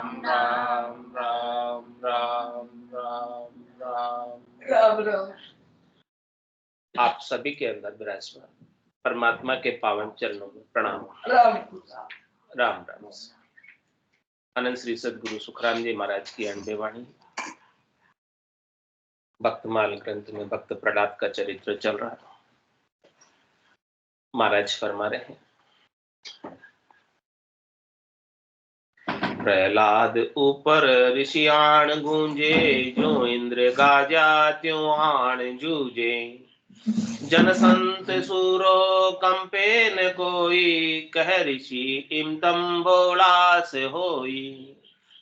राम राम राम राम राम राम राम। आप सभी के अंदर विराजमान परमात्मा के पावन चरणों में प्रणाम। राम राम राम। अनंत श्री सदगुरु सुखराम जी महाराज की अंडे वाणी भक्तमाल ग्रंथ में भक्त प्रहलाद का चरित्र चल रहा है। महाराज फरमा रहे हैं, प्रहलाद ऊपर ऋषियाण गूंजे, जो इंद्र गाजा त्यों आण जूझे। जन संत सूरो कंपे न कोई, कह ऋषि इमतम बोलास होई।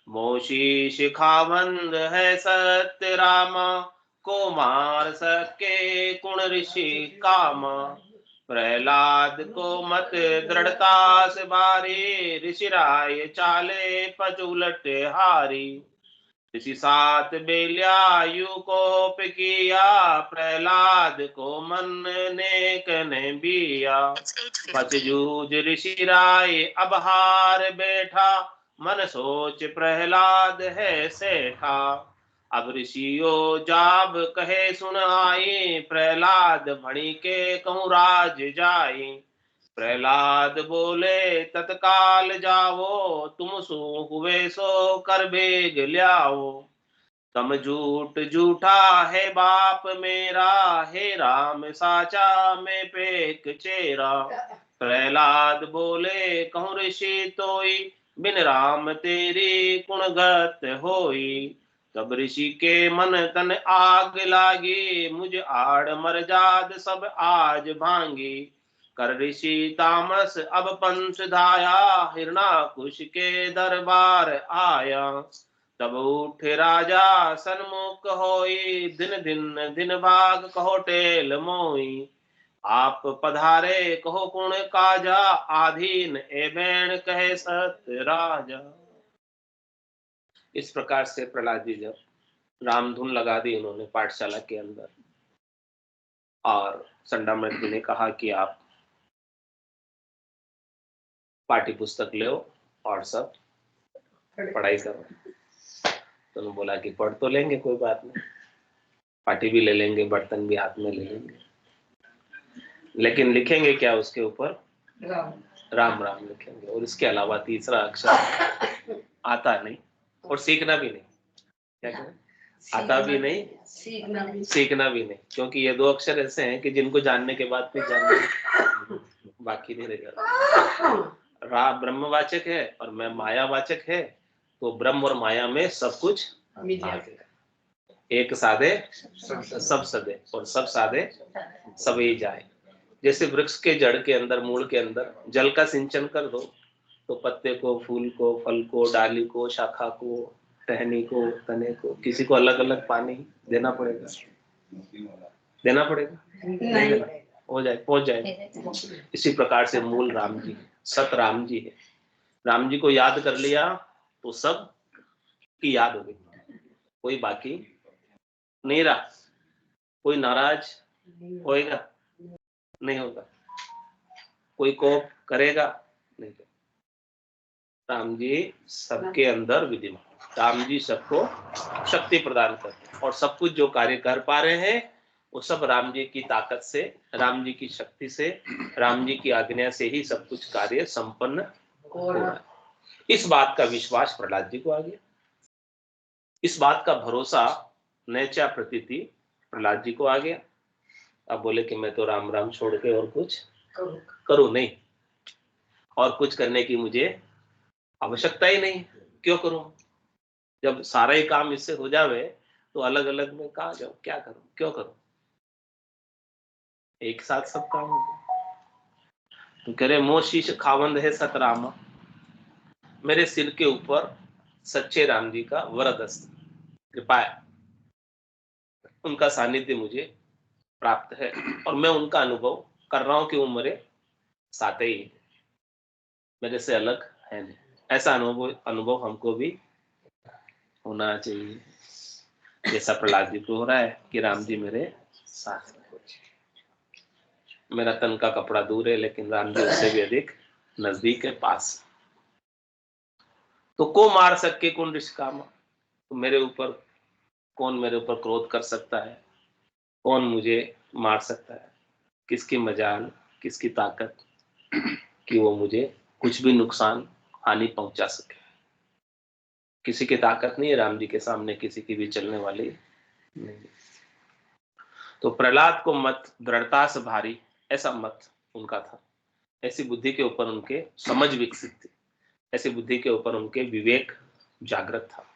मोशी शिखावंद है सत्य रामा, को मार सके कुण ऋषि कामा। प्रहलाद को मत दृढ़ता से भारी, ऋषि राय चाले पचुलट हारी। ऋषि सात बेल्यायु कोप किया, प्रहलाद को मन ने कने बिया। पच जूझ ऋषि राय अब हार बैठा, मन सोच प्रहलाद है सेठा। अब ऋषियों जाब कहे सुन आई, प्रहलाद भणी के कहूँ राज जाई। प्रहलाद बोले तत्काल जाओ, तुम सो हुए सो कर बेग ल्याओ। तम झूठ झूठा है बाप मेरा, हे राम साचा में पेक चेरा। प्रहलाद बोले कहूँ ऋषि तोई, बिन राम तेरी गुणगत होई। तब ऋषि के मन तन आग लागी, मुझ आड़ मर जाद सब आज भांगी। कर ऋषि तामस अब पंथ धाया, हिरणाकुश के दरबार आया। तब उठे राजा सन्मुख होई, दिन दिन दिन भाग कहो टेल मोई। आप पधारे कहो कुण काजा, आधीन ए बैण कहे सत्य राजा। इस प्रकार से प्रहलाद जी जब रामधुन लगा दी उन्होंने पाठशाला के अंदर, और संडामृत जी ने कहा कि आप पाठ्य पुस्तक लो और सब पढ़ाई करो। तो उन्होंने बोला कि पढ़ तो लेंगे, कोई बात नहीं, पाठी भी ले लेंगे, बर्तन भी हाथ में ले लेंगे, लेकिन लिखेंगे क्या उसके ऊपर? राम राम लिखेंगे। और इसके अलावा तीसरा अक्षर आता नहीं और सीखना भी नहीं। क्या करें? आता भी नहीं, सीखना भी नहीं, क्योंकि ये दो अक्षर ऐसे हैं कि जिनको जानने के बाद फिर जानने बाकी नहीं रह जाता। रा ब्रह्मवाचक है और मैं मायावाचक है, तो ब्रह्म और माया में सब कुछ आ गया। एक साधे सब सदे, और सब साधे सभी जाए। जैसे वृक्ष के जड़ के अंदर, मूल के अंदर जल का सिंचन कर दो, तो पत्ते को, फूल को, फल को, डाली को, शाखा को, टहनी को, तने को, किसी को अलग अलग पानी देना पड़ेगा, देना पड़ेगा नहीं, हो जाए, पहुंच जाए। इसी प्रकार से मूल राम जी, सत राम जी है। राम जी को याद कर लिया तो सब की याद हो गई, कोई बाकी नहीं रहा। कोई नाराज होएगा? नहीं होगा। कोई कोप करेगा? नहीं। राम जी सबके अंदर विद्यमान, राम जी सबको शक्ति प्रदान करते हैं, और सब कुछ जो कार्य कर पा रहे हैं वो सब राम जी की ताकत से, राम जी की शक्ति से, राम जी की आज्ञा से ही सब कुछ कार्य संपन्न हो रहा है। इस बात का विश्वास प्रहलाद जी को आ गया, इस बात का भरोसा, नैचा प्रतीति प्रहलाद जी को आ गया। अब बोले कि मैं तो राम राम छोड़ के और कुछ करूं नहीं, और कुछ करने की मुझे आवश्यकता ही नहीं, क्यों करूं? जब सारा ही काम इससे हो जावे तो अलग अलग में कहाँ जाऊं, क्या करूं, क्यों करूं? एक साथ सब काम हो जाए। तो कह रहे मोह शीश खावंद है सतरामा, मेरे सिर के ऊपर सच्चे राम जी का वरदस्त कृपा है, उनका सानिध्य मुझे प्राप्त है, और मैं उनका अनुभव कर रहा हूं कि वो मेरे साथ ही है, मेरे से अलग है नहीं। ऐसा अनुभव हमको भी होना चाहिए, जैसा प्रहलाद जी को हो रहा है कि राम जी मेरे साथ हैं। मेरा तन का कपड़ा दूर है, लेकिन राम जी उससे भी अधिक नजदीक है, पास। तो को मार सके कौन ऋषिकामा, तो मेरे ऊपर कौन मेरे ऊपर क्रोध कर सकता है, कौन मुझे मार सकता है, किसकी मजाल, किसकी ताकत कि वो मुझे कुछ भी नुकसान हानि पहुंचा सके। किसी की ताकत नहीं है राम जी के सामने, किसी की भी चलने वाली नहीं। तो प्रहलाद को मत दृढ़ता से भारी, ऐसा मत उनका था, ऐसी बुद्धि के ऊपर उनके समझ विकसित थी, ऐसी बुद्धि के ऊपर उनके विवेक जागृत था।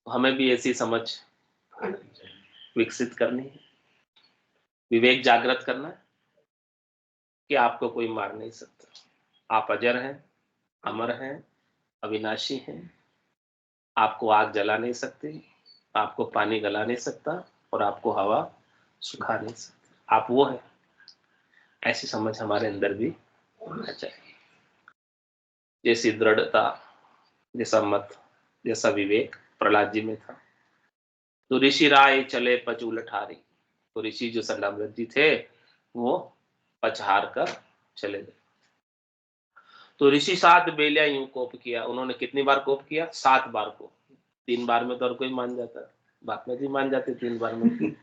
हमें भी ऐसी समझ विकसित करनी है, विवेक जागृत करना है कि आपको कोई मार नहीं सकता, आप अजर हैं, अमर हैं, अविनाशी हैं, आपको आग जला नहीं सकती, आपको पानी गला नहीं सकता और आपको हवा सुखा नहीं सकती, आप वो है। ऐसी समझ हमारे अंदर भी होना चाहिए। जैसी दृढ़ता, जैसा मत, जैसा विवेक प्रहलाद जी में था। तो ऋषि राय चले पच उलठारी, तो ऋषि जो संडामृत जी थे वो पचहार कर चले गए। तो ऋषि 7 बेलियां यूं कोप किया, उन्होंने कितनी बार कोप किया? 7 बार कोप। 3 बार में तो हर कोई मान जाता, बाप में जी मान जाते 3 बार में।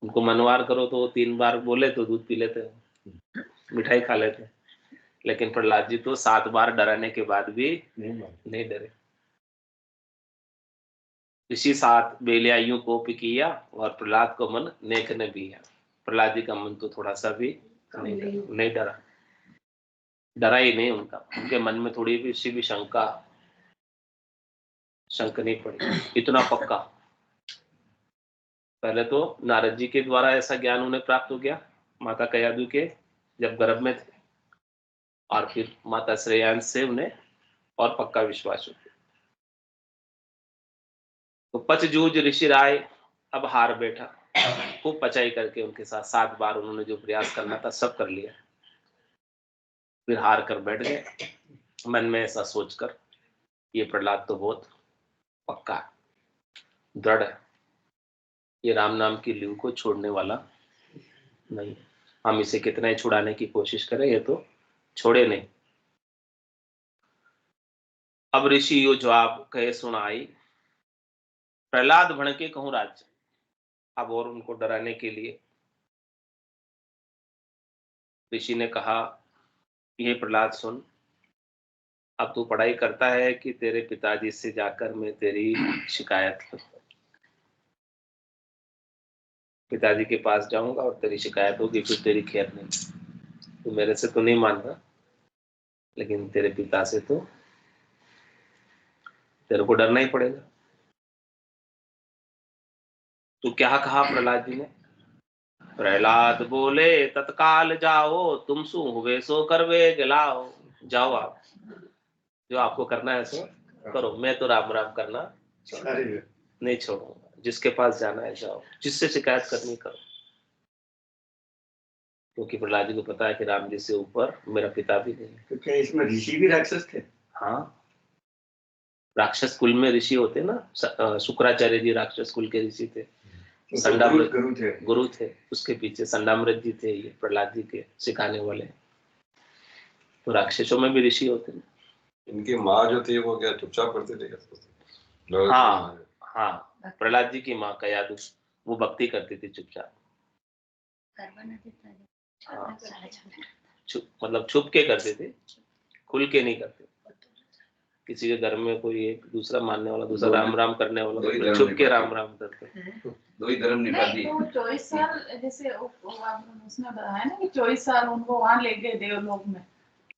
उनको मनवार करो तो वो 3 बार बोले तो दूध पी लेते, मिठाई खा लेते। लेकिन प्रहलाद जी तो 7 बार डराने के बाद भी नहीं डरे। ऋषि 7 बेलियां यूं कोप किया और प्रहलाद को मन नेक ने बिया। प्रहलाद जी का मन तो थोड़ा सा भी नहीं डरा, डरा ही नहीं उनका, उनके मन में थोड़ी भी सी भी शंक नहीं पड़ी, इतना पक्का। पहले तो नारद जी के द्वारा ऐसा ज्ञान उन्हें प्राप्त हो गया, माता कयादु के जब गर्भ में थे, और फिर माता श्रेयांश से उन्हें और पक्का विश्वास हो गया। तो पच जूझ ऋषि राय अब हार बैठा, खूब पचाई करके उनके साथ 7 बार उन्होंने जो प्रयास करना था सब कर लिया, फिर हार कर बैठ गए, मन में ऐसा सोचकर ये प्रहलाद तो बहुत पक्का है, दृढ़ है, ये राम नाम की लीव को छोड़ने वाला नहीं, हम इसे कितना ही छुड़ाने की कोशिश करें ये तो छोड़े नहीं। अब ऋषि यो जवाब कहे सुनाई, प्रहलाद भड़के कहूं राज्य। अब और उनको डराने के लिए ऋषि ने कहा, ये प्रहलाद सुन, अब तू पढ़ाई करता है कि तेरे पिताजी से जाकर मैं तेरी शिकायत करूं? पिताजी के पास जाऊंगा और तेरी शिकायत होगी, फिर तेरी खैर नहीं। तू मेरे से तो नहीं मान रहा, लेकिन तेरे पिता से तो तेरे को डरना ही पड़ेगा। तो क्या कहा प्रहलाद जी ने? प्रहलाद बोले तत्काल जाओ, तुम सु हुए सो करवे गिलाओ। जाओ आप, जो आपको करना है सो करो, मैं तो राम राम करना नहीं छोड़ूंगा। जिसके पास जाना है जाओ, जिससे शिकायत करनी करो, क्योंकि प्रहलाद जी को पता है कि राम जी से ऊपर मेरा पिता भी नहीं है। तो क्या इसमें ऋषि भी राक्षस थे? हाँ, राक्षस कुल में ऋषि होते ना, शुक्राचार्य जी राक्षस कुल के ऋषि थे, संडामृत गुरु थे, उसके पीछे संडामृत जी थे, ये प्रहलाद जी के सिखाने वाले। तो राक्षसों में भी ऋषि होते हैं। इनकी माँ जो थी वो क्या चुपचाप करते थे? हाँ हाँ, प्रहलाद जी की माँ कयादु वो भक्ति करती थी चुपचाप। हाँ, मतलब छुप के करते थे, खुल के नहीं करते। किसी के घर में कोई एक दूसरा मानने वाला, दूसरा राम राम करने वाला, तो छुप के राम राम करते। दो ही धर्म निभाती। तो 24 साल जैसे उसने बताया ना कि 24 साल उनको वहां ले गए देवलोक में,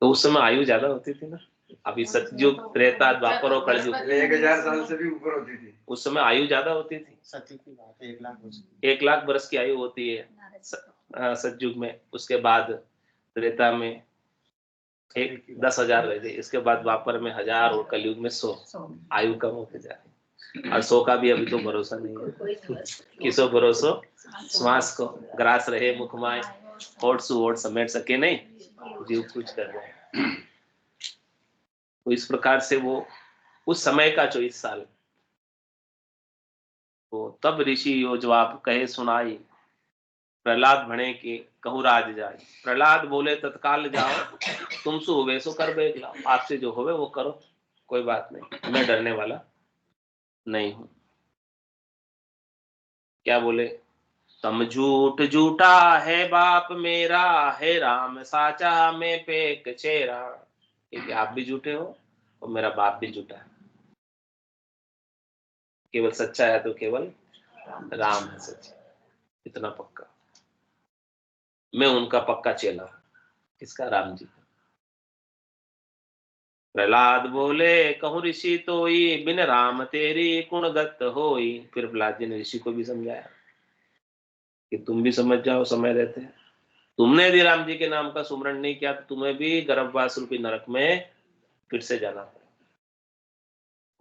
तो उस समय आयु ज्यादा होती थी ना। अभी सतयुग, त्रेता, द्वापर और कलयुग 1000 साल से भी ऊपर होती थी। उस समय आयु ज्यादा होती थी। सत्य की बात है, 1 लाख वर्ष 1 लाख वर्ष की आयु होती है सतयुग में। उसके बाद त्रेता में 10,000 रह गई, इसके बाद द्वापर में 1000 और कलयुग में 100। आयु कम होते जा रही, और 100 का भी अभी तो भरोसा नहीं है। किसो भरोसो श्वास को, ग्रास रहे मुखमाय, होठ सु होठ समेट सके नहीं, जीव कुछ कर रहे हैं। तो इस प्रकार से वो उस समय का 24 साल। तो तब ऋषि यो जवाब कहे सुनाई, प्रहलाद भणे की कहूँ राज जाए। प्रहलाद बोले तत्काल जाओ, तुम सो हुए सो कर बेग लाओ, आपसे जो होवे वो करो, कोई बात नहीं, मैं डरने वाला नहीं हूं। क्या बोले? तम झूठ झूठा है बाप मेरा, है राम साचा में पेक चेरा। कि आप भी झूठे हो और मेरा बाप भी झूठा है, केवल सच्चा है तो केवल राम है सच्चा, इतना पक्का। मैं उनका पक्का चेला, किसका? राम जी का। प्रहलाद बोले कहूँ ऋषि तोई, बिन राम तेरी गुणगत होई। फिर प्रहलाद जी ने ऋषि को भी समझाया कि तुम भी समझ जाओ समय रहते हैं, तुमने यदि राम जी के नाम का सुमरण नहीं किया तो तुम्हें भी गर्भवास रूपी नरक में फिर से जाना पड़ेगा।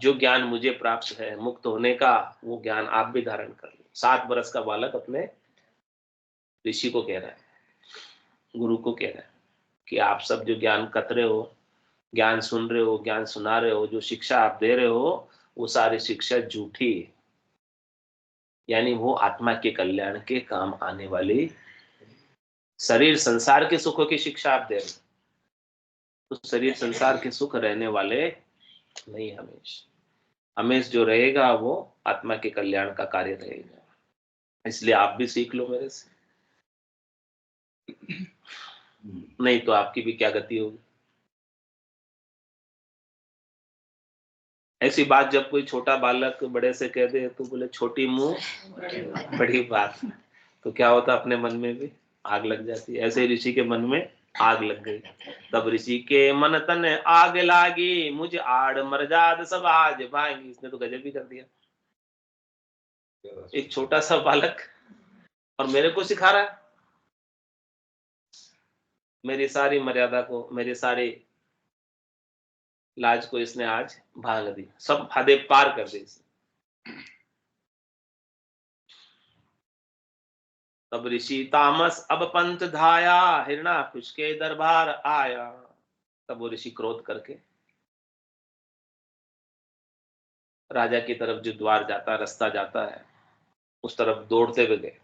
जो ज्ञान मुझे प्राप्त है मुक्त होने का, वो ज्ञान आप भी धारण कर लो। 7 वर्ष का बालक अपने ऋषि को कह रहा है, गुरु को कह रहा है कि आप सब जो ज्ञान कत रहे हो, ज्ञान सुन रहे हो, ज्ञान सुना रहे हो, जो शिक्षा आप दे रहे हो, वो सारी शिक्षा झूठी है, यानी वो आत्मा के कल्याण के काम आने वाली, शरीर संसार के सुखों की शिक्षा आप दे रहे हो, तो शरीर संसार के सुख रहने वाले नहीं। हमेश जो रहेगा वो आत्मा के कल्याण का कार्य रहेगा। इसलिए आप भी सीख लो मेरे से, नहीं तो आपकी भी क्या गति होगी। ऐसी बात जब कोई छोटा बालक बड़े से कह दे तो बोले छोटी मुंह बड़ी बात, तो क्या होता? अपने मन में भी आग लग जाती है। ऐसे ऋषि के मन में आग लग गई। तब ऋषि के मन तन आग लागी, मुझे आड़ मरजाद सब आज भाएंगी। इसने तो गजब भी कर दिया, एक छोटा सा बालक और मेरे को सिखा रहा है, मेरी सारी मर्यादा को, मेरी सारी लाज को इसने आज भांग दी, सब हदे पार कर दी इसने। तब ऋषि तामस अब पंथ धाया, हिरणाकुश के दरबार आया। तब वो ऋषि क्रोध करके राजा की तरफ जो द्वार जाता, रास्ता जाता है, उस तरफ दौड़ते हुए गए।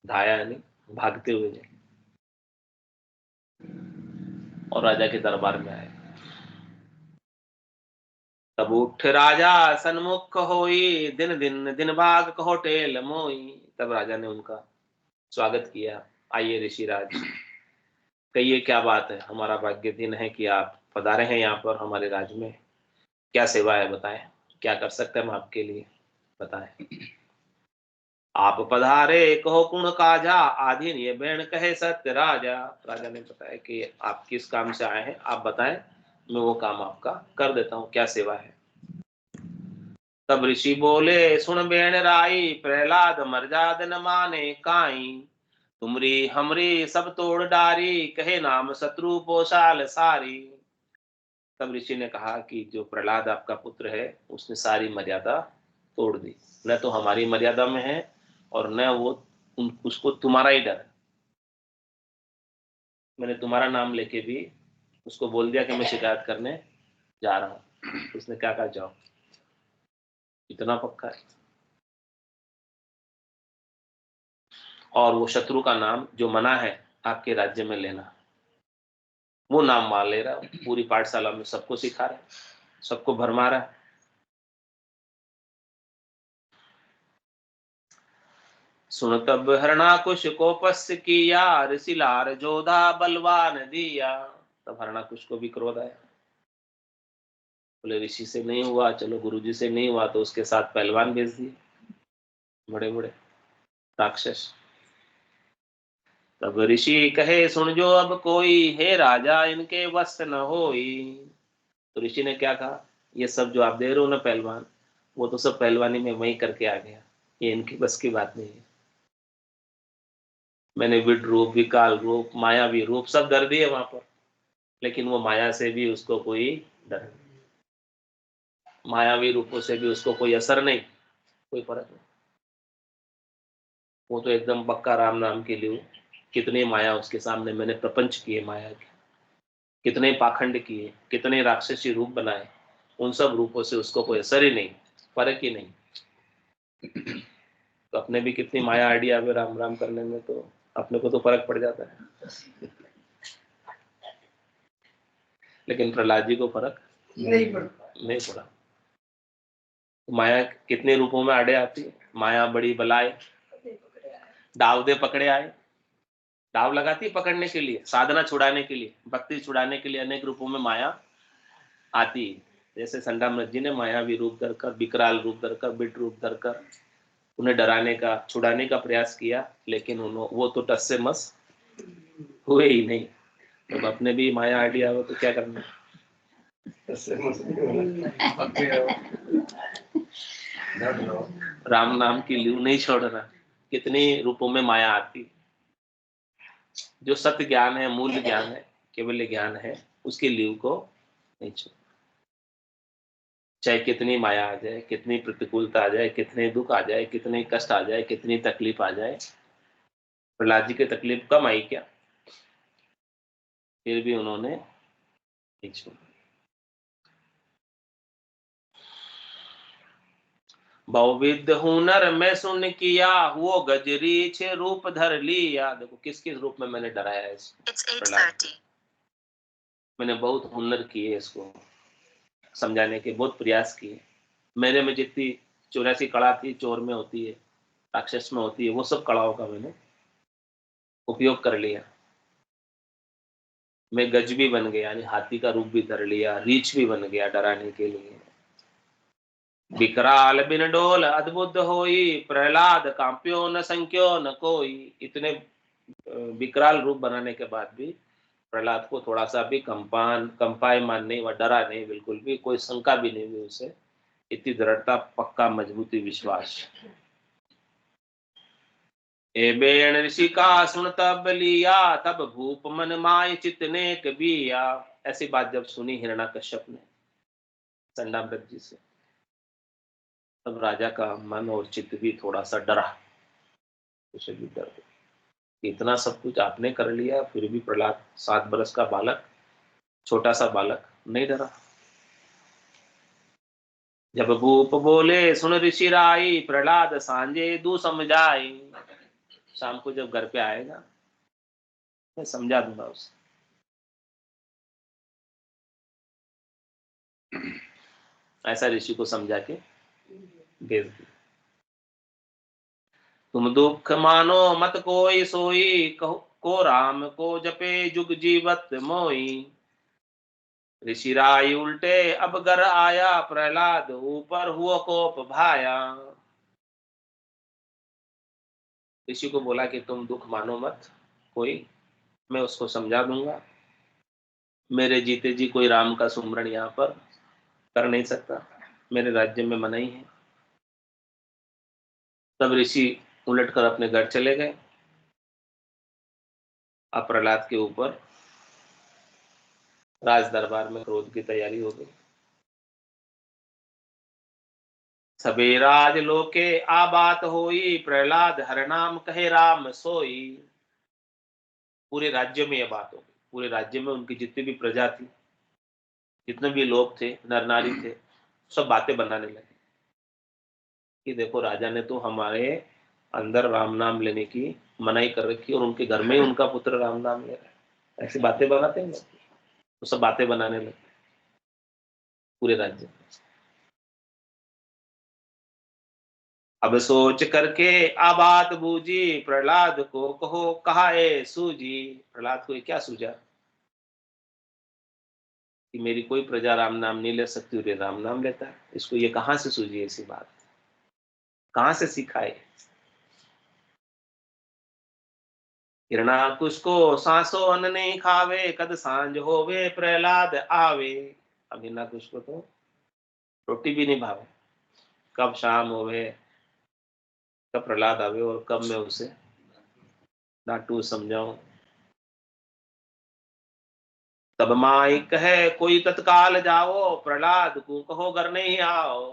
धाया यानी भागते हुए गए और राजा के दरबार में आए। तब उठ राजा सन्मुख होई, दिन दिन दिन भाग कहो टेल मोई। तब राजा ने उनका स्वागत किया, आइए ऋषिराज, कहिए क्या बात है, हमारा भाग्य दिन है कि आप पधारे हैं यहाँ पर हमारे राज्य में, क्या सेवा है बताएं, क्या कर सकते हैं हम आपके लिए, बताएं। आप पधारे कहो कुण काजा, आधीन ये बैण कहे सत्य राजा। राजा ने बताया कि आप किस काम से आए हैं, आप बताएं, मैं वो काम आपका कर देता हूँ, क्या सेवा है। तब ऋषि बोले सुन बेण राई, प्रहलाद मर्जाद न माने काई। तुमरी हमरी सब तोड़ डारी, कहे नाम शत्रु पोशाल सारी। तब ऋषि ने कहा कि जो प्रहलाद आपका पुत्र है उसने सारी मर्यादा तोड़ दी, न तो हमारी मर्यादा में है और न वो उसको तुम्हारा ही डर है। मैंने तुम्हारा नाम लेके भी उसको बोल दिया कि मैं शिकायत करने जा रहा हूँ, उसने क्या कहा जाओ, इतना पक्का है। और वो शत्रु का नाम जो मना है आपके राज्य में लेना, वो नाम मान ले रहा है, पूरी पाठशाला में सबको सिखा रहा है, सबको भरमा रहा है। सुन तब हरणाकुश को पस किया, ऋषि लार जोधा बलवान दिया। तब हरणाकुश को भी क्रोध आया, बोले ऋषि से नहीं हुआ, चलो गुरुजी से नहीं हुआ तो उसके साथ पहलवान भेज दिए, बड़े बड़े राक्षस। तब ऋषि कहे सुन जो अब कोई, हे राजा इनके वश न होई। तो ऋषि ने क्या कहा, ये सब जो आप दे रहे हो ना पहलवान, वो तो सब पहलवानी में वही करके आ गया, ये इनकी बस की बात नहीं है। मैंने विड रूप, विकाल रूप, मायावी रूप सब दर दिए वहां पर, लेकिन वो माया से भी उसको कोई डर नहीं, मायावी रूपों से भी उसको कोई असर नहीं, कोई फर्क नहीं। वो तो एकदम पक्का राम नाम के लिए। कितनी माया उसके सामने मैंने प्रपंच किए माया के, कितने पाखंड किए, कितने राक्षसी रूप बनाए, उन सब रूपों से उसको कोई असर ही नहीं, फर्क ही नहीं। तो अपने भी कितनी माया आइडिया में राम राम करने में, तो अपने को तो फर्क पड़ जाता है, लेकिन प्रहलाद जी को फर्क नहीं पड़ नहीं पड़ा। माया कितने रूपों में आड़े आती है। माया बड़ी बलाए, दाव दे पकड़े आए। दाव लगाती है पकड़ने के लिए, साधना छुड़ाने के लिए, भक्ति छुड़ाने के लिए अनेक रूपों में माया आती है। जैसे संडामृत जी ने मायावी रूप धरकर, विकराल रूप धरकर, बिट रूप धरकर उन्हें डराने का, छुड़ाने का प्रयास किया, लेकिन वो तो टस से मस हुए ही नहीं। तो अपने भी माया आइडिया हो तो क्या करना। ऐसे मस्ती होना पक्के रहो, डर रहो। राम नाम की लीव नहीं छोड़ना। कितनी रूपों में माया आती। जो सत्य ज्ञान है, मूल ज्ञान है, केवल ज्ञान है, उसकी लीव को नहीं छोड़। चाहे कितनी माया आ जाए, कितनी प्रतिकूलता आ जाए, कितने दुख आ जाए, कितने कष्ट आ जाए, कितनी तकलीफ आ जाए। प्रहलाद जी की तकलीफ कम आई क्या, फिर भी उन्होंने नहीं छोड़ा। बहुविध हुनर में सुन किया, वो गजरी छे रूप धर लिया। देखो किस किस रूप में मैंने डराया है इसको। मैंने बहुत हुनर किए, इसको समझाने के बहुत प्रयास किए। मेरे में जितनी 84 कला थी, चोर में होती है, राक्षस में होती है, वो सब कलाओं का मैंने उपयोग कर लिया। मैं गज भी बन गया, यानी हाथी का रूप भी धर लिया, रीछ भी बन गया डराने के लिए। विकराल बिन डोल अद्भुत होई, प्रहलाद कांप्यो न संख्यो न कोई। इतने विकराल रूप बनाने के बाद भी प्रहलाद को थोड़ा सा भी कंपायमान नहीं, वह डरा नहीं, बिल्कुल भी कोई शंका भी नहीं हुई उसे। इतनी दृढ़ता, पक्का, मजबूती, विश्वास। ए बेण ऋषि का सुन तब लिया, तब भूप मन माय चितने कबिया। ऐसी बात जब सुनी हिरण्याकश्यप ने संडामृत जी से, तब राजा का मन और चित्त भी थोड़ा सा डरा। उसे भी डर गया। इतना सब कुछ आपने कर लिया, फिर भी प्रहलाद 7 बरस का बालक, छोटा सा बालक नहीं डरा। जब भूप बोले सुन ऋषि राई, प्रहलाद सांझे दू समझाई। शाम को जब घर पे आएगा मैं समझा दूंगा उसे। ऐसा ऋषि को समझा के भेज दिया। तुम दुख मानो मत कोई सोई, को राम को जपे जुग जीवत मोई। ऋषि राय उल्टे अब घर आया, प्रहलाद ऊपर हुआ कोप भाया। ऋषि को बोला कि तुम दुख मानो मत कोई, मैं उसको समझा दूंगा। मेरे जीते जी कोई राम का सुमरण यहाँ पर कर नहीं सकता, मेरे राज्य में मनाही है। तब ऋषि उलटकर अपने घर चले गए। अब प्रहलाद के ऊपर राज दरबार में क्रोध की तैयारी हो गई। सबे राज लोके आ बात होई, प्रहलाद हर नाम कहे राम सोई। पूरे राज्य में यह बात हो गई। पूरे राज्य में उनकी जितनी भी प्रजा थी, जितने भी लोग थे, नर नारी थे, सब बातें बनाने लगे कि देखो राजा ने तो हमारे अंदर राम नाम लेने की मनाही कर रखी और उनके घर में ही उनका पुत्र राम नाम ले रहा है। ऐसी बातें बनाते हैं तो सब बातें बनाने लगे पूरे राज्य में। अब सोच करके आ बात बूझी, प्रहलाद को कहो कहा ए सूझी। प्रहलाद को ये क्या सूझा कि मेरी कोई प्रजा राम नाम नहीं ले सकती और ये राम नाम लेता है। इसको ये कहां से सूझी ऐसी बात, कहां से सिखाए। हिरणाकुश को सांसो अन्न नहीं खावे, कद सांझ होवे प्रहलाद आवे। अब हिरणाकुश को तो रोटी भी नहीं भावे, कब शाम होवे, कब प्रहलाद आवे और कब मैं उसे डांटू समझाऊं। तब माई कहे कोई तत्काल जाओ, प्रहलाद को कहो घर नहीं आओ।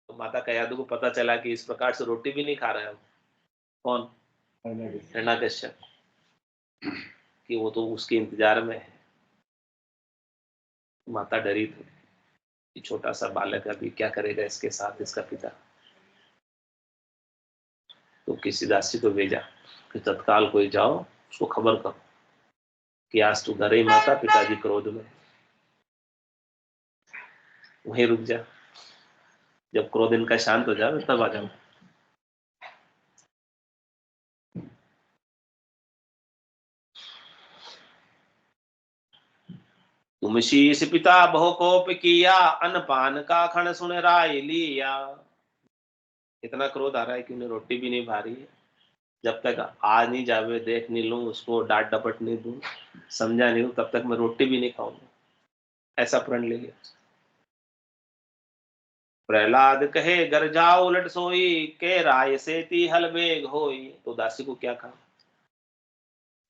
तो माता कयादु को पता चला कि इस प्रकार से रोटी भी नहीं खा रहा है। कौन? हिरण्याकश्यप। कि वो तो उसके इंतजार में है। माता डरी थी कि छोटा सा बालक अभी क्या करेगा इसके साथ इसका पिता। तो किसी दासी को भेजा, फिर तत्काल कोई जाओ उसको खबर करो कि आज तू घर ही माता पिताजी क्रोध में, वहीं रुक जा, जब क्रोध इनका शांत हो जाए तब आ जाओ। तुम शीश पिता बहु कोप किया, अनपान का खण सुन राय लिया। इतना क्रोध आ रहा है कि उन्हें रोटी भी नहीं भा रही है, जब तक आ नहीं जावे, देख नहीं लूं, उसको डांट डपट नहीं दूं, समझा नहीं हूं, तब तक मैं रोटी भी नहीं खाऊंगा, ऐसा प्रण ले लिया। प्रहलाद कहे घर जाओ उलट सोई, के राय से ती हल बेग होई। तो दासी को क्या कहा,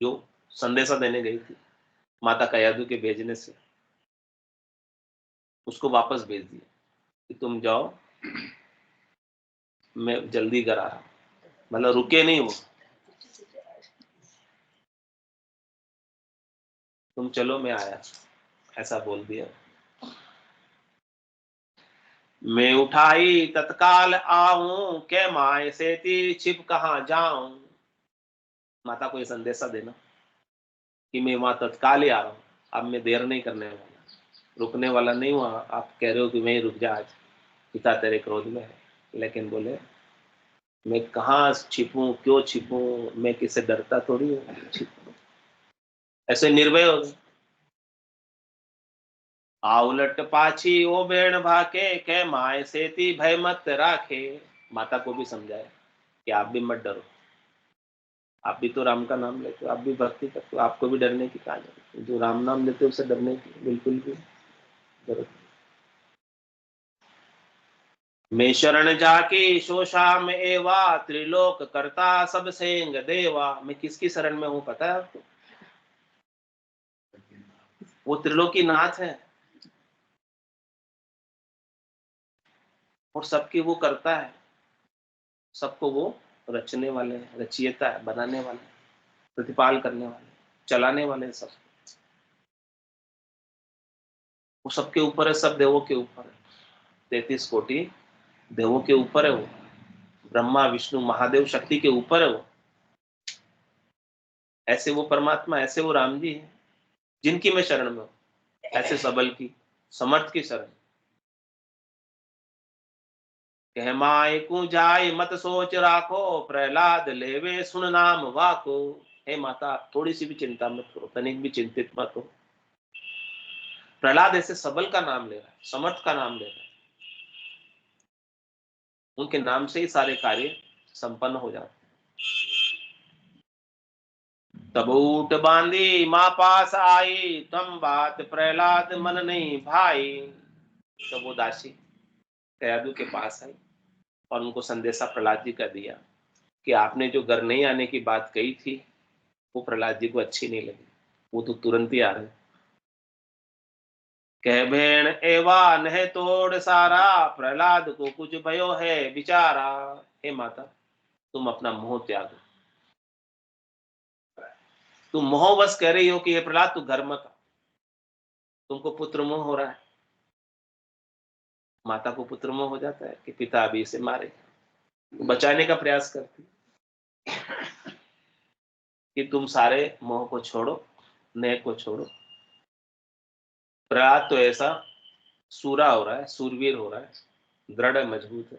जो संदेशा देने गई थी माता कयादु के भेजने से, उसको वापस भेज दिया कि तुम जाओ, मैं जल्दी घर आ रहा हूं, मतलब रुके नहीं वो, तुम चलो मैं आया, ऐसा बोल दिया। मैं उठाई तत्काल आऊं, के माए से ती छिप कहाँ जाऊं। माता को ये संदेशा देना कि मैं वहां तत्काल ही आ रहा हूं, अब मैं देर नहीं करने वाला, रुकने वाला नहीं हुआ। आप कह रहे हो कि वहीं रुक जा, आज पिता तेरे क्रोध में है, लेकिन बोले मैं कहाँ छिपूं, क्यों छिपूं, मैं किससे डरता थोड़ी हूँ छिपूं, ऐसे निर्भय हो गए। आ उलट पाछी ओ बेण भाके, के माए सेती भय मत राखे। माता को भी समझाया कि आप भी मत डरो, आप भी तो राम का नाम लेते हो, आप भी भक्ति करते हो, आपको भी डरने की कहा जाए, जो राम नाम लेते हो उसे डरने की बिल्कुल भी जरूरत नहीं। मैं शरण जाके सो श्याम एवा, त्रिलोक करता सब सेंग देवा। मैं किसकी शरण में हूं पता है आपको, वो त्रिलोकी नाथ है और सबकी वो करता है, सबको वो रचने वाले हैं, रचयिता है, बनाने वाले, प्रतिपाल करने वाले, चलाने वाले, सब वो सबके ऊपर है, सब देवों के ऊपर है, 33 कोटि देवों के ऊपर है वो, ब्रह्मा विष्णु महादेव शक्ति के ऊपर है वो। ऐसे वो परमात्मा, ऐसे वो राम जी है जिनकी मैं शरण में हूं, ऐसे सबल की समर्थ की शरण। कह माय को जाय मत सोच राखो, प्रहलाद लेवे सुन नाम वाको। हे माता थोड़ी सी भी चिंता मत करो, तनिक भी चिंतित मत हो। प्रहलाद ऐसे सबल का नाम ले रहा है, समर्थ का नाम ले रहा है, उनके नाम से ही सारे कार्य संपन्न हो जाते। तब ऊट बांधी माँ पास आई, तम बात प्रहलाद मन नहीं भाई। तो वो दासी कयादू के पास आई और उनको संदेशा प्रहलाद जी का दिया कि आपने जो घर नहीं आने की बात कही थी वो प्रहलाद जी को अच्छी नहीं लगी, वो तो तुरंत ही आ रहे। कह भेण एवा नह तोड़ सारा, प्रहलाद को कुछ भयो है बिचारा। हे माता तुम अपना मोह त्यागो, तुम मोहवश कह रही हो कि हे प्रहलाद तू घर मत आ, तुमको पुत्र मोह हो रहा है। माता को पुत्र मोह हो जाता है कि पिता अभी इसे मारे, बचाने का प्रयास करती कि तुम सारे मोह को छोड़ो, नेह को छोड़ो। प्रहलाद तो ऐसा सूरा हो रहा है, सूरवीर हो रहा है, दृढ़ है, मजबूत है,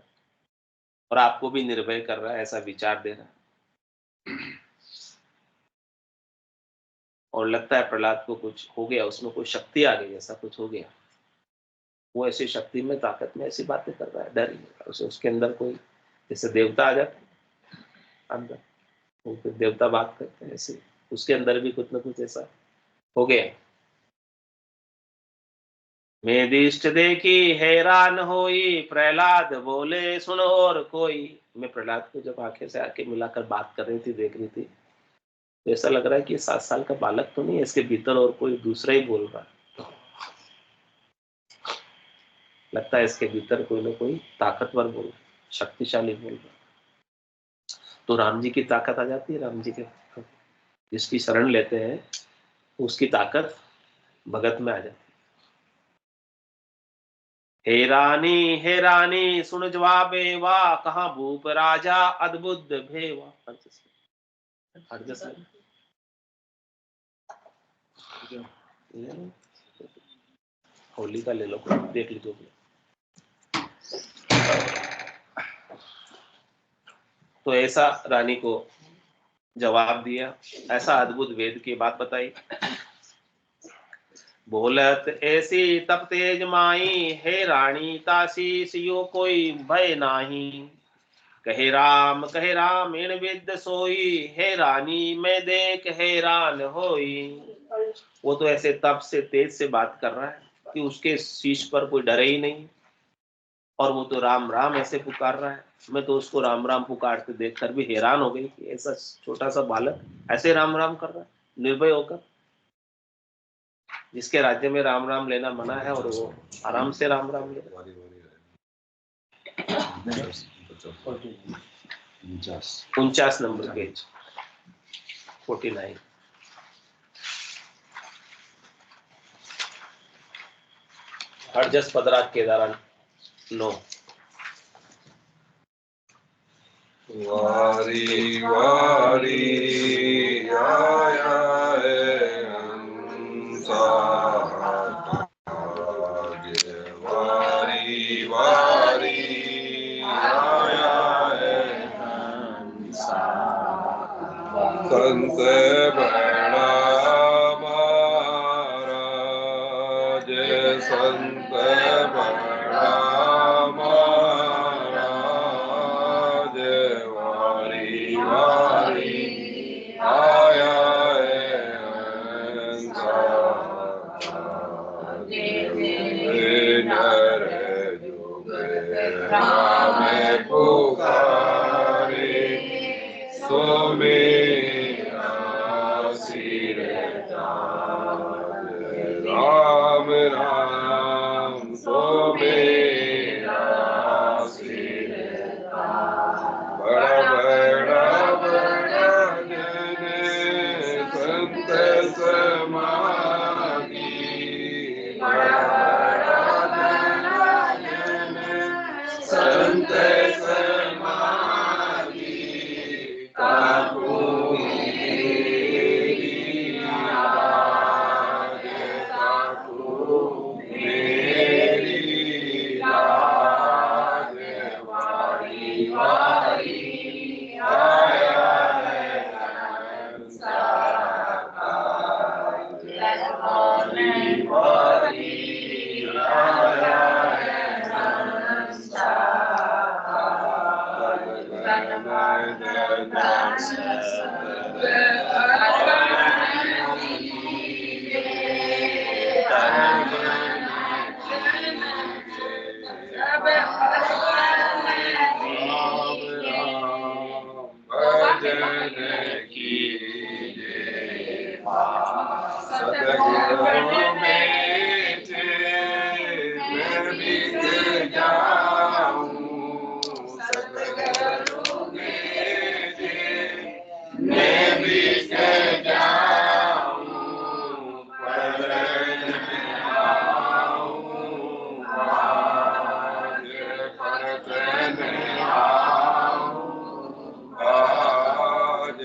और आपको भी निर्भय कर रहा है, ऐसा विचार दे रहा है। और लगता है प्रहलाद को कुछ हो गया, उसमें कोई शक्ति आ गई, ऐसा कुछ हो गया, वो ऐसी शक्ति में, ताकत में ऐसी बातें कर रहा है, डर ही नहीं, उसे उसके अंदर कोई जैसे देवता आ जाते हैं अंदर, वो फिर देवता बात करते हैं, ऐसे उसके अंदर भी कुछ ना कुछ ऐसा हो गया। मैं दृष्ट देखी हैरान होई, प्रहलाद बोले सुनो और कोई। मैं प्रहलाद को जब आंखें से आके मिलाकर बात कर रही थी, देख रही थी, तो ऐसा लग रहा है कि ये 7 साल का बालक तो नहीं है, इसके भीतर और कोई दूसरा ही बोल रहा है, लगता है इसके भीतर कोई ना कोई ताकतवर बोल, शक्तिशाली बोल रहा। तो राम जी की ताकत आ जाती है, राम जी के जिसकी शरण लेते हैं उसकी ताकत भगत में आ जाती है। हे रानी सुन जवाबे वा, कहाँ भूप राजा अद्भुत भेवा। 8-10 मिनट होली का ले लो, देख लीजिए। तो ऐसा रानी को जवाब दिया, ऐसा अद्भुत वेद की बात बताई। बोलत ऐसी तब तेज माई, हे रानी तासी सियो कोई भय नाही। कहे राम इन विद्य सोई, हे रानी मैं देख हैरान होई। वो तो ऐसे तप से तेज से बात कर रहा है कि उसके शीश पर कोई डरे ही नहीं, और वो तो राम राम ऐसे पुकार रहा है। मैं तो उसको राम राम पुकारते देखकर भी हैरान हो गई कि ऐसा छोटा सा बालक ऐसे राम राम कर रहा है निर्भय होकर, जिसके राज्य में राम राम लेना मना है और वो आराम से राम राम ले। 49 नंबर पेज 49। हरजस पदराग केदारन 9। वारी वारी आया है हंसा, वारी वारी आया है हंसा। संत बड़ा महाराज, संत बड़ा महाराज, वारी वारी आया है हंसा। नर जुग राम पुकारे, सो मेरा सिर ताज। राम राम सो मेरा सिर ताज। बड़ा बड़ा जन संत समागी, बड़ा जन संत समागी। काकू मेरी लाज, काकू मेरी लाज। वारी वारी आया है हंसा, वारी वारी आया है हंसा। भजन कीजिए सतगुरु में थे, मैं बिक जाऊं सतगुरु में थे, मैं बिक जाऊं पलट आऊं आज, पलट आऊं आज।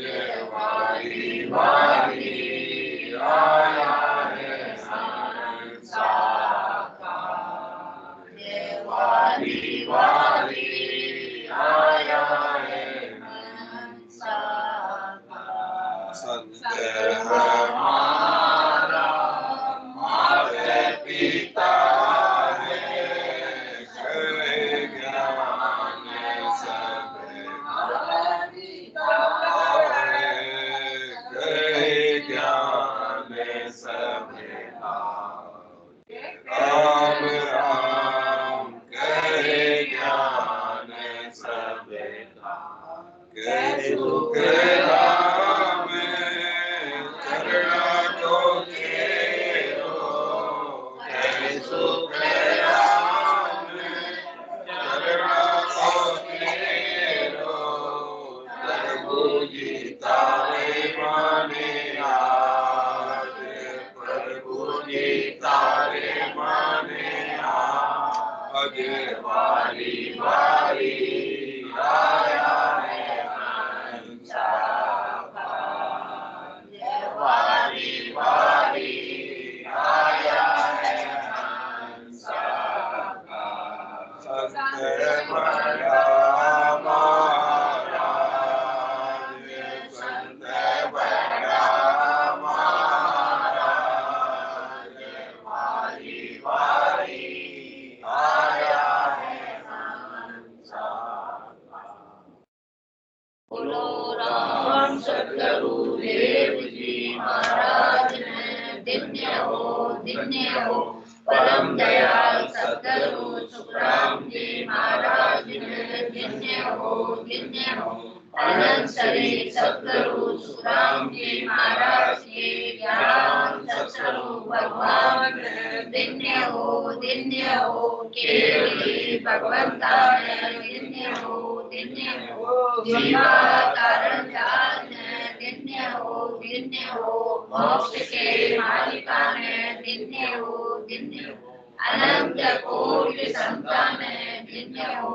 वारी वारी आया है हंसा, वारी वारी आया है हंसा। संत हमारा माता पिता है, कहे ज्ञान सब कहे ज्ञान सब राम राम कहे ज्ञान सब कहे सुख राम चरणा को तेरो, कहे सुख राम चरणा को तेरो। प्रभु जी तारे माने आज, प्रभु जी तारे माने आज। वारी वारी आया है हंसा, बोलो राम सतगुरु देव जी महाराज ने दिव्य हो परम दयाल सतगुरु सुखराम जी महाराज ने दिव्य हो अनंत श्री सतगुरु सुखराम जी महाराज के ज्ञान सतगुरु भगवान दिव्य हो केवली भगवंता दिव्य हो जीवा कारण जान दिव्य हो मोक्ष के मालिका ने दिव्य हो अनंत कोटि संतान दिव्य हो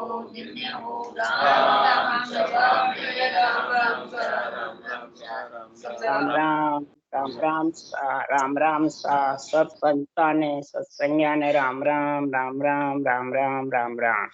राम राम सब संतान ने सत्संज्ञा ने राम राम राम राम राम राम राम राम।